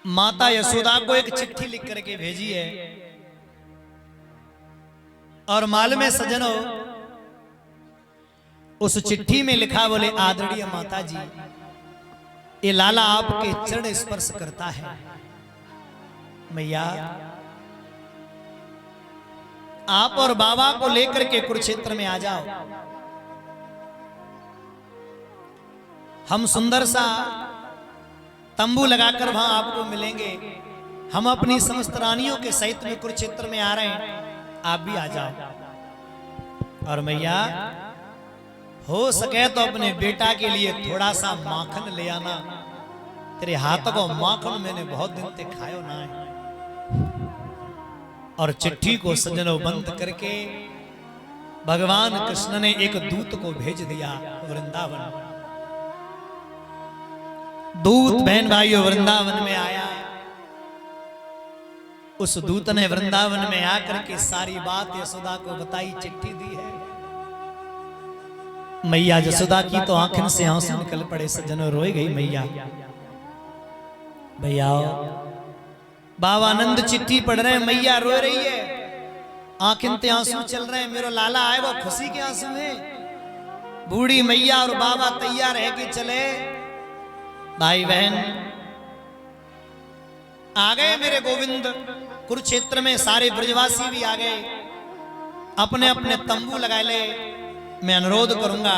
माता यशोदा को एक चिट्ठी लिख करके भेजी है और माल में सजनों उस चिट्ठी में लिखा, बोले आदरणीय माता जी, ये लाला आपके चरण स्पर्श करता है। मैया आप और बाबा को लेकर के कुरुक्षेत्र में आ जाओ। हम सुंदर सा तंबू लगाकर वहां आपको मिलेंगे। हम अपनी समस्त रानियों के सहित में कुरुक्षेत्र में आ रहे हैं, आप भी आ जाओ। और मैया हो सके तो अपने बेटा के लिए थोड़ा सा माखन ले आना। तेरे हाथ को माखन मैंने बहुत दिन से खायो ना है। और चिट्ठी को सजनों बंद करके भगवान कृष्ण ने एक दूत को भेज दिया वृंदावन। दूत बहन भाइयों वृंदावन में आया। उस दूत ने वृंदावन में आकर के सारी बात यशोदा को बताई, चिट्ठी दी है। मैया यशोदा की तो आंखों से आंसू निकल पड़े, सज्जनों रोई गई मैया। भैया बाबा आनंद चिट्ठी पढ़ रहे हैं, मैया रो रही है, आंखों से आंसू चल रहे हैं। मेरा लाला आए वो खुशी के आंसू है। बूढ़ी मैया और बाबा तैयार है कि चले। भाई बहन आ गए मेरे गोविंद। कुरुक्षेत्र में सारे ब्रजवासी भी आ गए, अपने अपने तंबू लगा ले। मैं अनुरोध करूंगा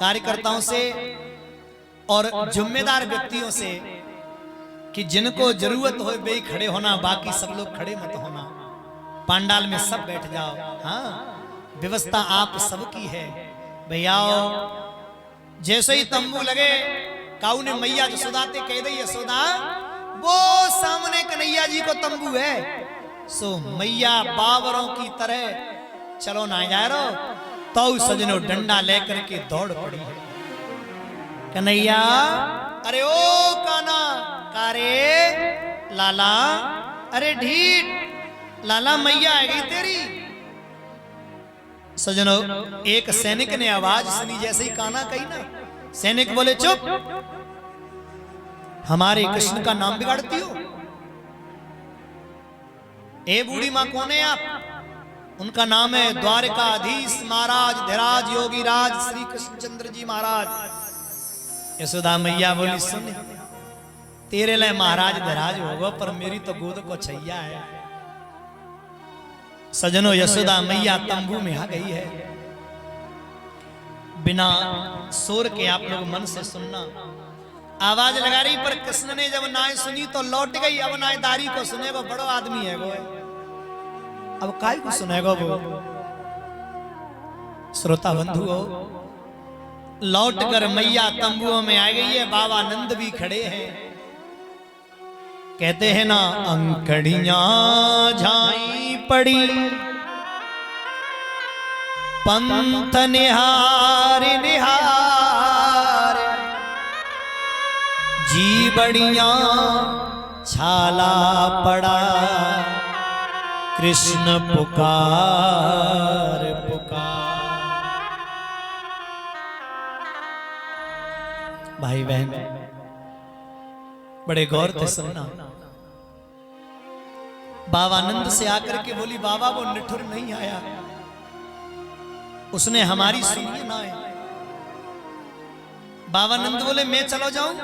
कार्यकर्ताओं से और जिम्मेदार व्यक्तियों से कि जिनको जरूरत हो वे खड़े होना, बाकी सब लोग खड़े मत होना। पांडाल में सब बैठ जाओ। हाँ, व्यवस्था आप सबकी है। भैया जैसे ही तंबू लगे, काऊ ने मैया यशोदा से कह दी, यशोदा वो सामने कन्हैया जी को तंबू है। सो मैया बाबरों की तरह चलो ना जा रो, तो सजनों डंडा लेकर के दौड़ पड़ी है। कन्हैया अरे ओ काना कारे लाला, अरे ढीठ लाला मैया आ गई तेरी। सजनों एक सैनिक ने आवाज सुनी, जैसे ही काना कही ना, सैनिक बोले चुप, हमारे कृष्ण का नाम बिगाड़ती हो। ए बूढ़ी मां कौन है आप? उनका नाम है द्वारकाधीश महाराज धीराज योगी राज श्री कृष्णचंद्र जी महाराज। यशोदा मैया बोली, सुन तेरे लिए महाराज धीराज होगा, पर मेरी तो गोद को छैया है। सजनों यशोदा मैया तंबू में आ गई है। बिना शोर के आप लोग मन से सुनना। आवाज लगा रही, पर कृष्ण ने जब नाय सुनी तो लौट गई। अब नायदारी को सुनेगा, बड़ो आदमी है वो, अब काय को सुनेगा वो। श्रोता बंधु हो, लौट कर मैया तंबुओं में आ गई है। बाबा नंद भी खड़े हैं। कहते हैं ना, अंकड़ियां झाई पड़ी पंथ निहार निहार, जी बड़िया छाला पड़ा कृष्ण पुकार पुकार। भाई बहन बड़े गौर से सुनना। बाबा नंद से आकर के बोली, बाबा वो निठुर नहीं आया, उसने हमारी सुनी ना है। बाबा नंद बोले मैं चलो जाऊं।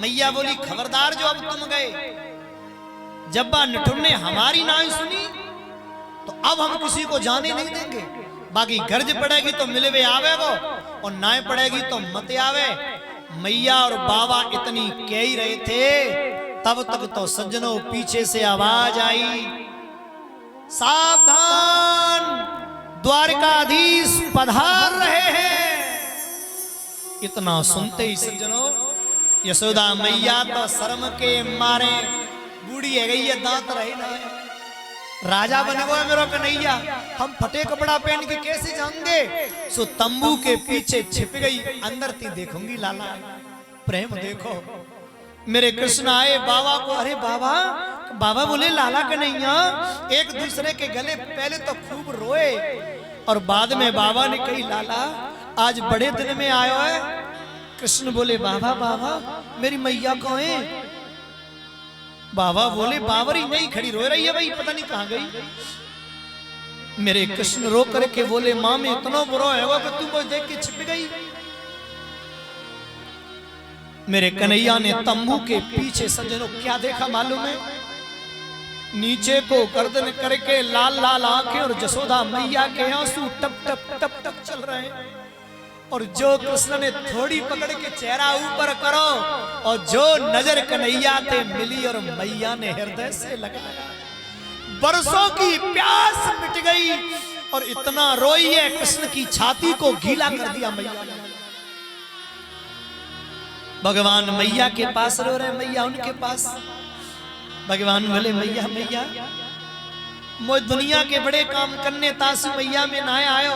मैया बोली खबरदार, जो अब तुम गए, जब बा निठुर ने हमारी ना सुनी तो अब हम किसी को जाने नहीं देंगे। बाकी गर्ज पड़ेगी तो मिले वे आवे वो, और नाय पड़ेगी तो मत आवे। मैया और बाबा इतनी कह ही रहे थे, तब तक तो सज्जनों पीछे से आवाज आई, सावधान द्वारकाधीश पधार रहे हैं। इतना सुनते ही सज्जनों यशोदा मैया तो शर्म के मारे बूढ़ी है गई है, दांत रहे ना है। राजा बने हुए मेरा कन्हैया, हम फटे कपड़ा पहन के कैसे जाएंगे। सो तंबू के पीछे छिप गई, अंदर ती देखूंगी लाला। प्रेम देखो, मेरे कृष्ण आए बाबा को, अरे बाबा, बाबा बोले लाला कन्हैया। एक दूसरे के गले पहले तो खूब रोए और बाद में बाबा ने कही, लाला आज बड़े दिन में आयो है। कृष्ण बोले, बाबा बाबा मेरी मैया कौन है? बाबा बोले बावरी नहीं खड़ी रो रही है भाई, पता नहीं कहां गई। मेरे कृष्ण रो करके बोले मां में इतना बुरा होगा कि तू मुझे देख के छिप गई। मेरे कन्हैया ने तंबू के पीछे सज्जनों क्या देखा मालूम है? नीचे को गर्दन करके लाल लाल आंखें और जसोदा मैया के आंसू टप टप टप टप चल रहे हैं। और जो कृष्ण ने थोड़ी पकड़ के चेहरा ऊपर करो और जो नजर कन्हैया ते मिली और मैया ने हृदय से लगाया, बरसों की प्यास मिट गई और इतना रोई है कृष्ण की छाती को गीला कर दिया मैया ने। भगवान मैया के पास रो रहे, मैया उनके पास। भगवान बोले मैया मैया मुझे दुनिया के बड़े काम करने तासु मैया में ना आयो।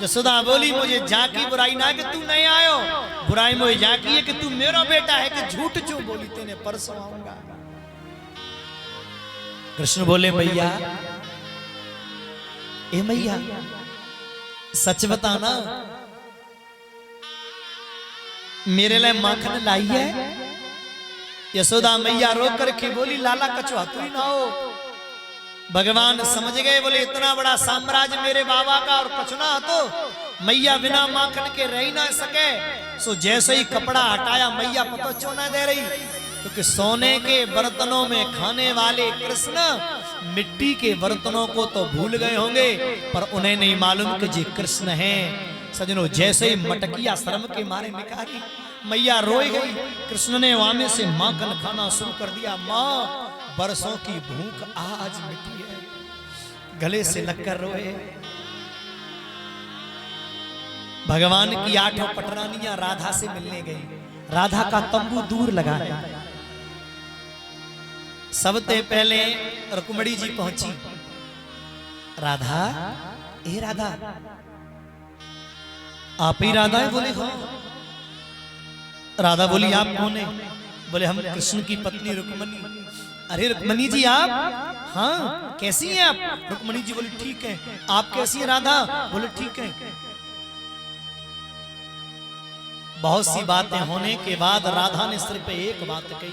जसोदा बोली मुझे जाकी बुराई ना कि तू नहीं आयो, बुराई मुझे जाकी है कि तू मेरा बेटा है कि झूठ जो बोली तेने परसों आऊंगा। कृष्ण बोले मैया ए मैया सच बताना मेरे लिए माखन लाई है? यशोदा मैया रो करके बोली लाला कछुआ तू ही ना हो। भगवान समझ गए, बोले इतना बड़ा साम्राज्य मेरे बाबा का और कछुना तो मैया बिना माखन के रह ही ना सके। सो जैसे ही कपड़ा हटाया मैया पता क्यों ना दे रही, क्योंकि सोने के बर्तनों में खाने वाले कृष्ण मिट्टी के बर्तनों को तो भूल गए होंगे, पर उन्हें नहीं मालूम कि जी कृष्ण हैं। सजनों जैसे ही मटकिया शर्म के मारे निकाली, मैया रोई गई। कृष्ण ने वामे से माखन खाना शुरू कर दिया। माँ बरसों की भूख आज मिटी है, गले से लगकर रोए। भगवान की 8 पटरानियां राधा से मिलने गई। राधा का तंबू दूर लगा है। सबसे पहले रुक्मणी जी पहुंची। राधा ए राधा आप ही राधा है? बोले हाँ। राधा बोली आप कौन है? बोले हम कृष्ण की पत्नी रुक्मणी। अरे रुक्मणी जी आप? हाँ कैसी हैं आप? रुक्मणी जी बोली ठीक है। आप कैसी हैं राधा? बोले ठीक है। बहुत सी बातें होने के बाद राधा ने सिर्फ एक बात कही।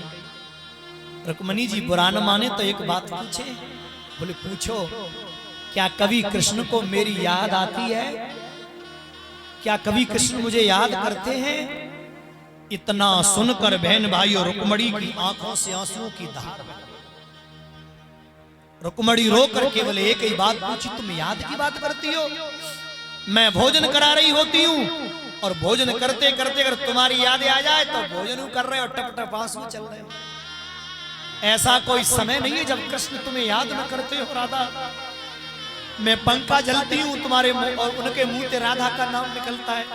रुक्मणी जी बुरा न माने तो एक बात पूछे। बोले पूछो। क्या कभी कृष्ण को मेरी याद आती है? क्या कभी कृष्ण मुझे याद करते हैं? इतना सुनकर बहन भाई और रुक्मणी की आंखों से आंसुओं की धार। रुक्मणी रो कर केवल एक ही बात पूछी, तुम याद की बात करती हो? मैं भोजन करा रही होती हूँ और भोजन करते करते अगर तुम्हारी यादें आ जाए तो भोजन कर रहे हो टप टप आंसू चल रहे हो। ऐसा कोई समय नहीं है जब कृष्ण तुम्हें याद न करते हो राधा। मैं पंखा जलती हूँ तुम्हारे मुंह और उनके मुंह से राधा का नाम निकलता है।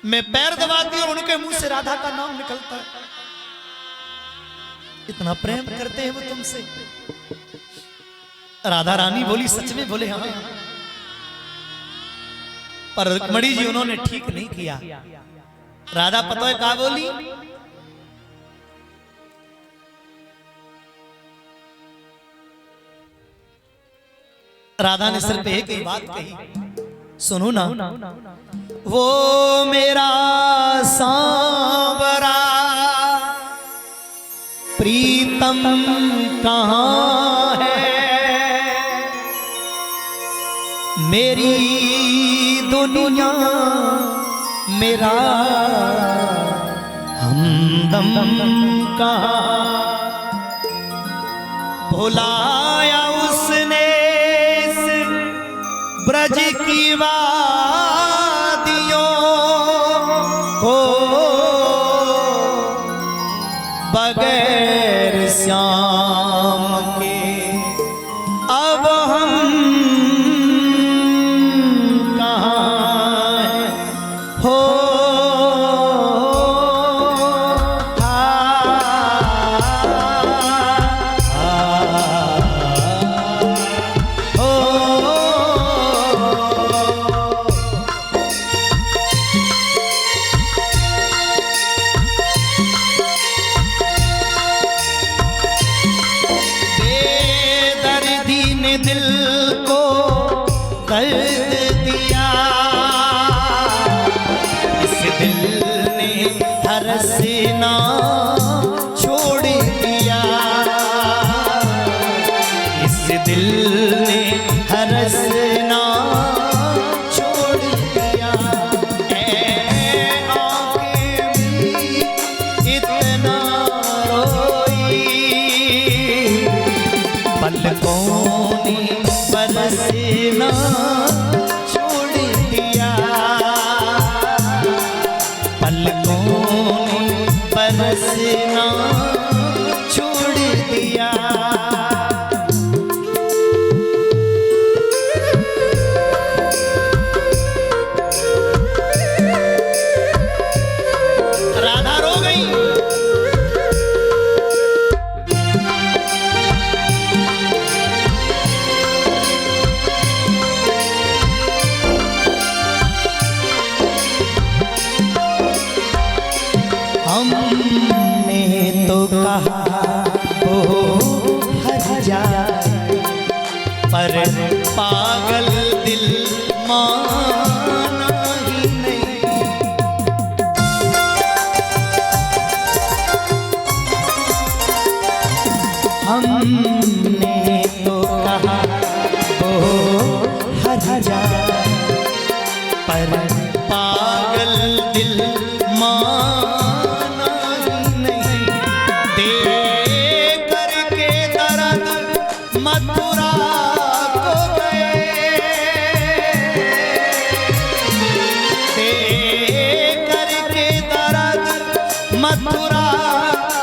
मैं पैर दबाती हूँ उनके मुंह से राधा का नाम निकलता है। इतना प्रेम करते हैं वो तुमसे। राधा रानी बोली सच में? बोले हाँ। पर रुक्मणी जी उन्होंने ठीक नहीं किया। राधा पता है क्या बोली? राधा ने सिर्फ एक ही बात कही, सुनो ना। वो मेरा सांवरा प्रीतम कहाँ है? मेरी दुनिया मेरा हमदम कहाँ? भुलाया उसने ब्रज की वादियों को, बगैर श्याम के अब हम कहाँ हैं? हो दिल को दर्द दिया, इस दिल ने हरसना छोड़ दिया। हंसना छोड़ दिया। राधा रो गई। हमने तो कहा वो हर जाए, पर पागल दिल माना ही नहीं। हमने तो कहा वो हर जाए, पर पागल दिल माना ही नहीं। दे करके दर्द मथुरा को गए, दे करके दर्द मथुरा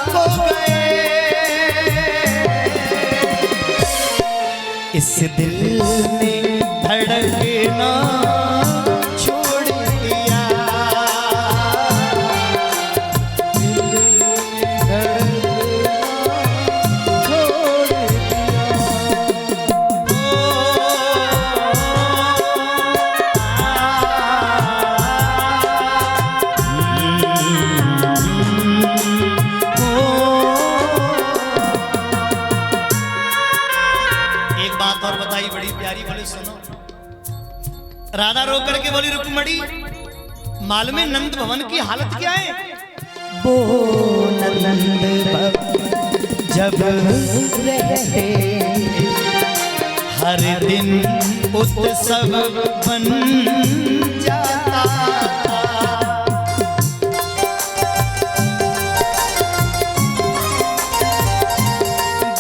को गए। इस दिल ने धड़कना छोड़ दिया। एक बात और बताई बड़ी प्यारी, बोले सुनो। राधा रो करके बोली रुक्मणी, मालूम है नंद भवन की हालत क्या है? वो नंद भवन जब रहते हर दिन उत्सव बन जाता था।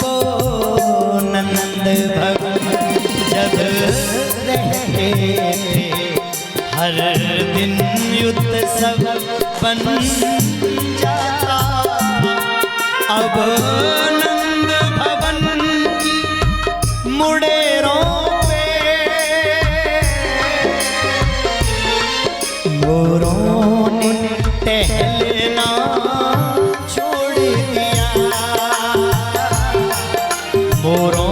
वो नंद भवन जब रहते हर दिन उत्सव बन जाता। अब नंद भवन की मुड़ेरों पे मोरों ने टहलना छोड़ दिया। मोरों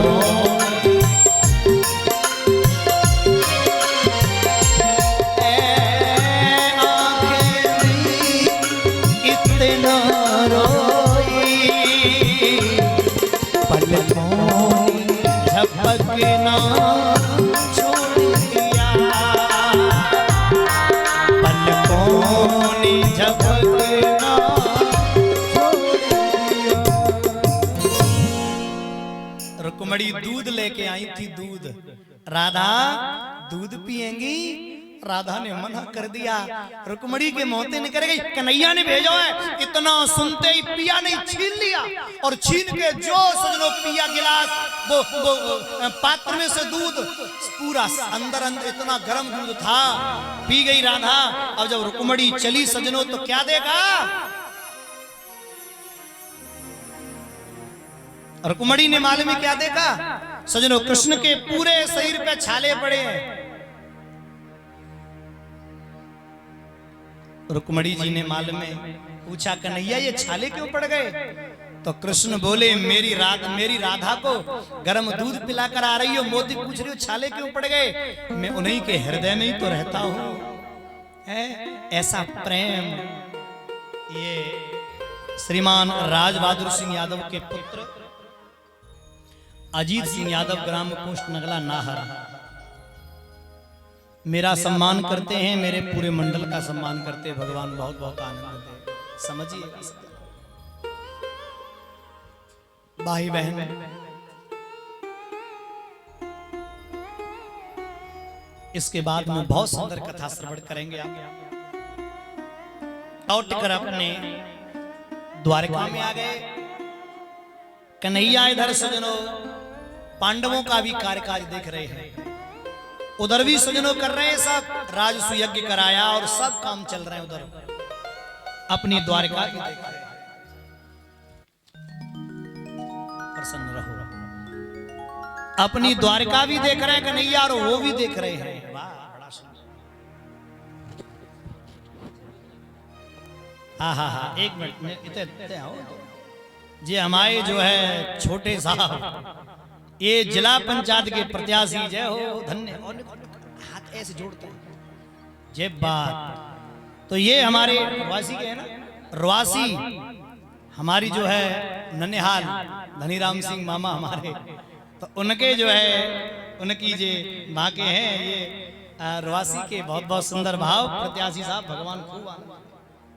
झपकना छोड़ दिया। पलकों ने झपकना छोड़ दिया। रुक्मणी दूध लेके आई थी, दूध। राधा दूध पिएंगी? राधा ने मना कर दिया। रुक्मणी के मोहते निकल गई, कन्हैया ने भेजा है। इतना सुनते ही पिया नहीं, छीन लिया और छीन के जो सजनों पिया गिलास वो पात्र में से दूध पूरा अंदर अंदर इतना गर्म दूध था, पी गई राधा। अब जब रुक्मणी चली सजनों तो क्या देखा? रुक्मणी ने मालूम है क्या देखा? सजनों कृष्ण के पूरे शरीर पे छाले पड़े हैं। रुक्मणी जी ने मालूम में पूछा, कन्हैया ये छाले क्यों पड़ गए? तो कृष्ण बोले, मेरी राधा को गर्म दूध पिलाकर आ रही हो, मोती पूछ रही हो छाले क्यों पड़ गए? मैं उन्हीं के हृदय में ही तो रहता हूं। ऐसा प्रेम। ये श्रीमान राज बहादुर सिंह यादव के पुत्र अजीत सिंह यादव, ग्राम पोस्ट नगला नाहर, मेरा सम्मान करते हैं, मेरे पूरे मंडल का सम्मान करते हैं। भगवान बहुत बहुत आनंद दे, समझिएगा भाई बहन। इसके बाद में बहुत सुंदर कथा श्रवण करेंगे आप। लौटकर अपने द्वारका में आ गए। कन्हैया इधर सजनों पांडवों का भी कार्यकाज देख रहे हैं, उधर भी सजनों कर रहे हैं, सब राजसु यज्ञ कराया और सब काम चल रहे हैं। उधर अपनी द्वारका भी देख रहे हैं। प्रसन्न रहो। अपनी द्वारका भी देख रहे हैं कन्हैया और वो भी देख रहे हैं। वाह, बड़ा सुंदर। हाँ हाँ हाँ, एक मिनट में इतने आओ जी। हमारे जो है छोटे साहब, ये जिला पंचायत के प्रत्याशी, जय हो, धन्य। और हाथ ऐसे जोड़ते हैं, जय बात। तो ये हमारे रवासी के है ना, रवासी हमारी जो है ननिहाल धनीराम सिंह मामा हमारे, तो उनके जो है उनकी जे माँ के हैं ये रवासी के। बहुत बहुत सुंदर भाव प्रत्याशी साहब, भगवान खूब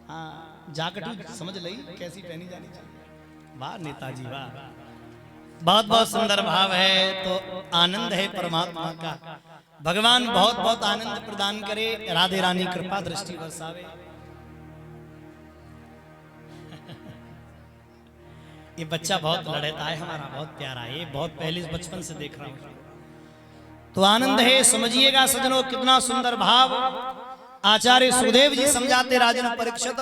हाँ जाकटू समझ लई कैसी पहनी जानी चाहिए। वाह नेताजी वाह, बहुत बहुत सुंदर भाव है। तो आनंद है परमात्मा का, भगवान बहुत बहुत आनंद प्रदान करे, राधे रानी कृपा दृष्टि बरसावे। ये बच्चा बहुत लड़ता है हमारा, बहुत प्यारा है, ये बहुत पहले बचपन से देख रहा हूं। तो आनंद है, समझिएगा सजनों कितना सुंदर भाव आचार्य सुखदेव जी समझाते राजन परीक्षित।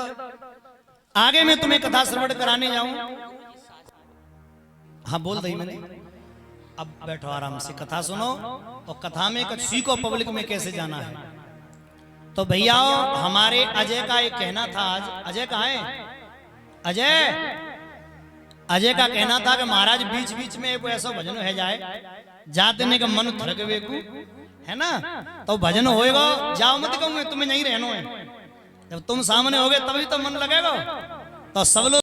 आगे मैं तुम्हें कथा श्रवण कराने जाऊं। हाँ बोल रही मैंने, अब बैठो आराम से कथा सुनो, और कथा में कुछ सीखो पब्लिक में कैसे जाना है। तो भैया हमारे अजय का एक कहना था, आज अजय कहाँ है? अजय का कहना था कि महाराज बीच बीच में एक ऐसा भजन है जाए जाते ने का मन थड़कवे को है ना, तो भजन होएगा। जाओ मत कहूंगे तुम्हें नहीं रहना है, जब तुम सामने होगे तभी तो मन लगेगा। तो सब लोग